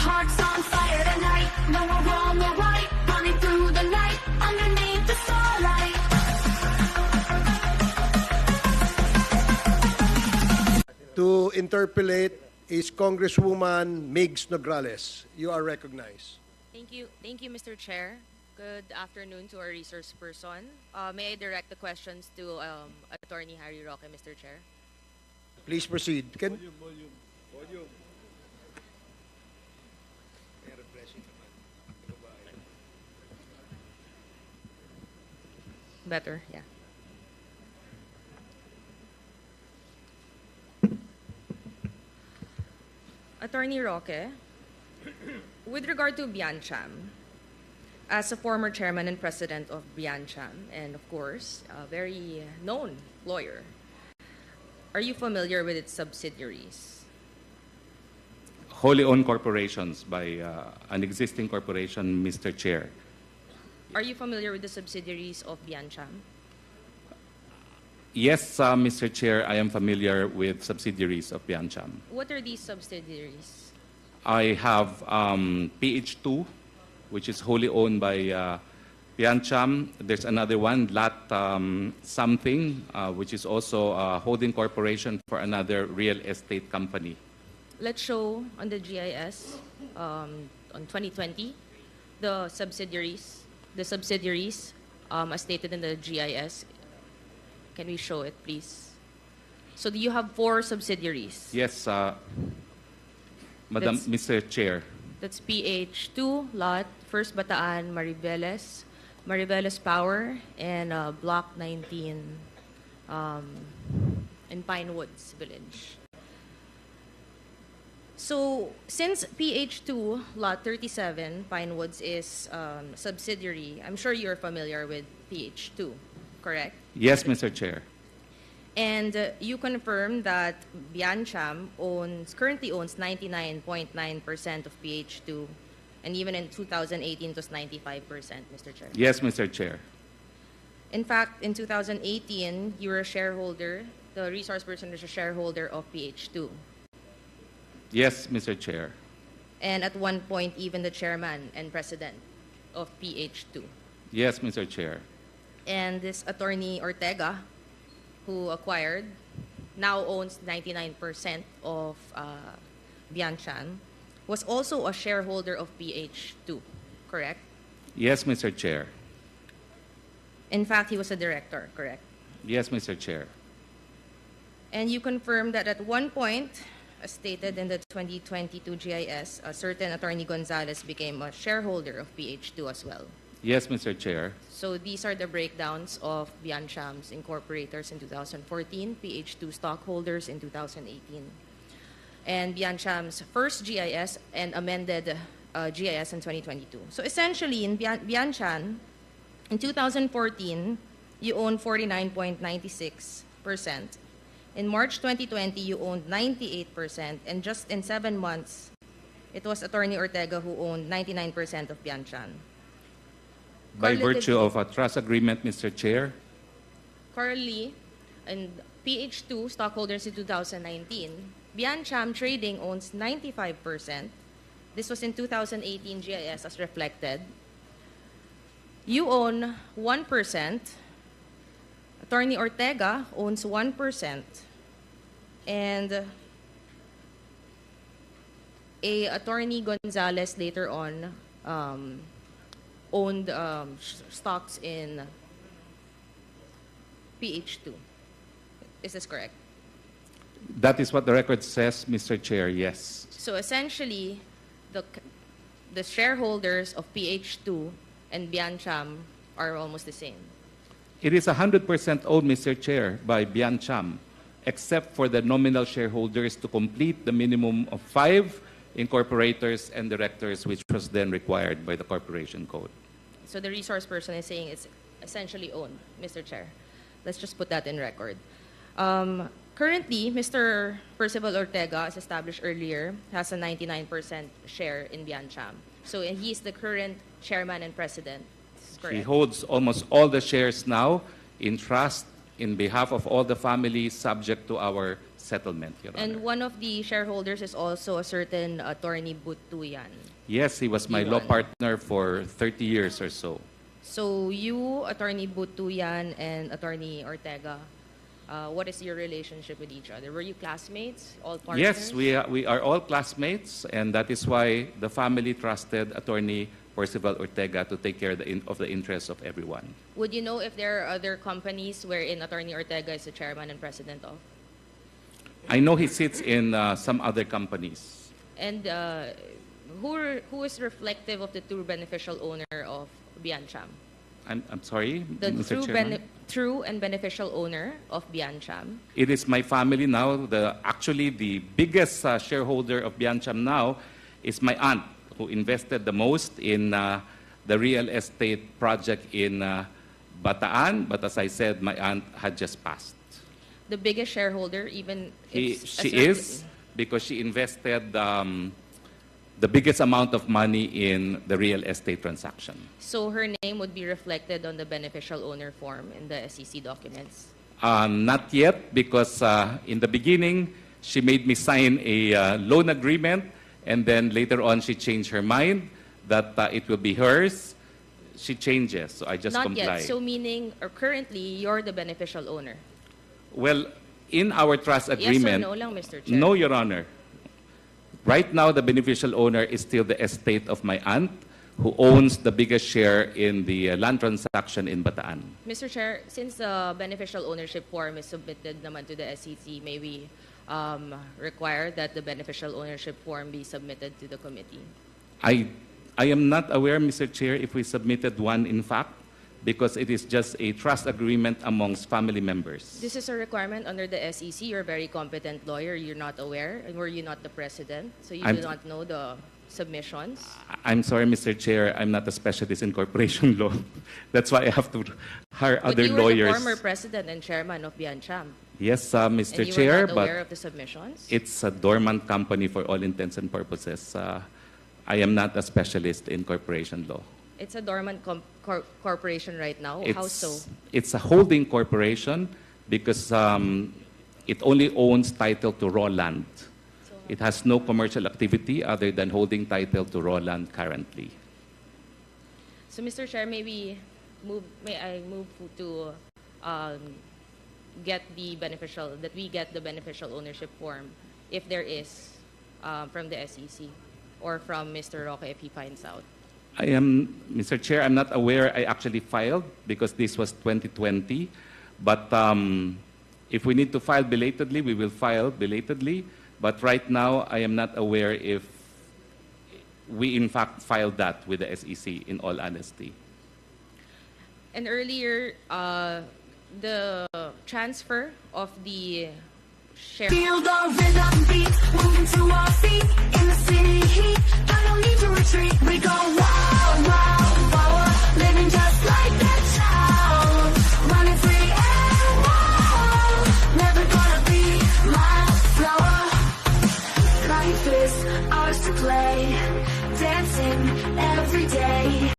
Hearts on fire tonight, no wrong or right, running through the night, underneath the starlight. To interpolate is Congresswoman Migs Nograles. You are recognized. Thank you, Mr. Chair. Good afternoon to our resource person. May I direct the questions to Attorney Harry Roque, Mr. Chair? Please proceed. Volume. Better, yeah. Attorney Roque, with regard to Biancham, as a former chairman and president of Biancham, and of course, a very known lawyer, are you familiar with its subsidiaries? Wholly owned corporations by an existing corporation, Mr. Chair. Are you familiar with the subsidiaries of Biancham? Yes, Mr. Chair, I am familiar with subsidiaries of Biancham. What are these subsidiaries? I have PH2, which is wholly owned by Biancham. There's another one, LAT something, which is also a holding corporation for another real estate company. Let's show on the GIS on 2020 the subsidiaries. As stated in the GIS. Can we show it, please? So do you have 4 subsidiaries? Yes, Madam, Mr. Chair. That's PH2, LOT, First Bataan, Mariveles Power, and Block 19 in Pine Woods Village. So since PH2, Lot 37, Pine Woods is subsidiary, I'm sure you're familiar with PH2, correct? Yes, Mr. Chair. And you confirm that Biancham currently owns 99.9% of PH2, and even in 2018 it was 95%, Mr. Chair. Yes, Mr. Chair. In fact, in 2018, you were a shareholder, the resource person is a shareholder of PH2. Yes, Mr. Chair. And at one point, even the chairman and president of PH2. Yes, Mr. Chair. And this attorney Ortega, who acquired, now owns 99% of Biancham, was also a shareholder of PH2, correct? Yes, Mr. Chair. In fact, he was a director, correct? Yes, Mr. Chair. And you confirm that at one point, as stated in the 2022 GIS, a certain Attorney Gonzalez became a shareholder of PH2 as well. Yes, Mr. Chair. So these are the breakdowns of Biancham's incorporators in 2014, PH2 stockholders in 2018, and Biancham's first GIS and amended GIS in 2022. So essentially, in Biancham, in 2014, you own 49.96%. In March 2020, you owned 98%, and just in 7 months, it was Attorney Ortega who owned 99% of Biancham. By virtue of a trust agreement, Mr. Chair. Currently, and PH2 stockholders in 2019, Biancham Trading owns 95%. This was in 2018 GIS as reflected. You own 1%. Attorney Ortega owns 1%. And Attorney Gonzalez later on owned stocks in PH2. Is this correct? That is what the record says, Mr. Chair, yes. So essentially, the shareholders of PH2 and Biancham are almost the same. It is 100% owned, Mr. Chair, by Biancham, except for the nominal shareholders to complete the minimum of 5 incorporators and directors, which was then required by the Corporation Code. So the resource person is saying it's essentially owned, Mr. Chair. Let's just put that in record. Currently, Mr. Percival Ortega, as established earlier, has a 99% share in Biancham. So and he is the current chairman and president. He holds almost all the shares now in trust in behalf of all the families subject to our settlement, Your Honor. And one of the shareholders is also a certain Attorney Butuyan. Yes, he was my law partner for 30 years or so. So you, Attorney Butuyan, and Attorney Ortega, what is your relationship with each other? Were you classmates, all partners? Yes, we are all classmates, and that is why the family trusted Attorney Percival Ortega to take care of the interests of everyone. Would you know if there are other companies wherein Attorney Ortega is the chairman and president of? I know he sits in some other companies. And who is reflective of the true beneficial owner of Biancham? I'm sorry, The Mr. Chairman? true and beneficial owner of Biancham. It is my family now. Actually, the biggest shareholder of Biancham now is my aunt, who invested the most in the real estate project in Bataan. But as I said, my aunt had just passed. The biggest shareholder, even if She is, because she invested the biggest amount of money in the real estate transaction. So her name would be reflected on the beneficial owner form in the SEC documents. Not yet, because in the beginning, she made me sign a loan agreement, and then later on, she changed her mind that it will be hers. She changes, so I just Not comply. yet. So meaning, or currently, you're the beneficial owner. Well, in our trust agreement, Yes or no lang, Mr. Chair? no, Your Honor. Right now, the beneficial owner is still the estate of my aunt, who owns the biggest share in the land transaction in Bataan. Mr. Chair, since the beneficial ownership form is submitted naman to the SEC, may we require that the beneficial ownership form be submitted to the committee? I am not aware, Mr. Chair, if we submitted one in fact, because it is just a trust agreement amongst family members. This is a requirement under the SEC. You're a very competent lawyer. You're not aware, and were you not the president? So you do not know the submissions? I'm sorry, Mr. Chair, I'm not a specialist in corporation law. That's why I have to hire But other you were lawyers. the former president and chairman of Biancham. Yes, And Mr. you Chair, were not aware but of the submissions? it's a dormant company for all intents and purposes. I am not a specialist in corporation law. It's a dormant corporation right now. How so? It's a holding corporation because it only owns title to raw land. It has no commercial activity other than holding title to raw land currently. So, Mr. Chair, may I move to get the beneficial ownership form, if there is, from the SEC or from Mr. Roque if he finds out? Mr. Chair, I'm not aware I actually filed because this was 2020. But if we need to file belatedly, we will file belatedly. But right now, I am not aware if we in fact filed that with the SEC, in all honesty. And earlier, the transfer of the share. Feel the rhythm beat, moving to our feet in the city heat. I don't need to retreat. We go wild, wild, wild, living just like that child, running free and wild. Never gonna be my flower. Life is ours to play, dancing every day.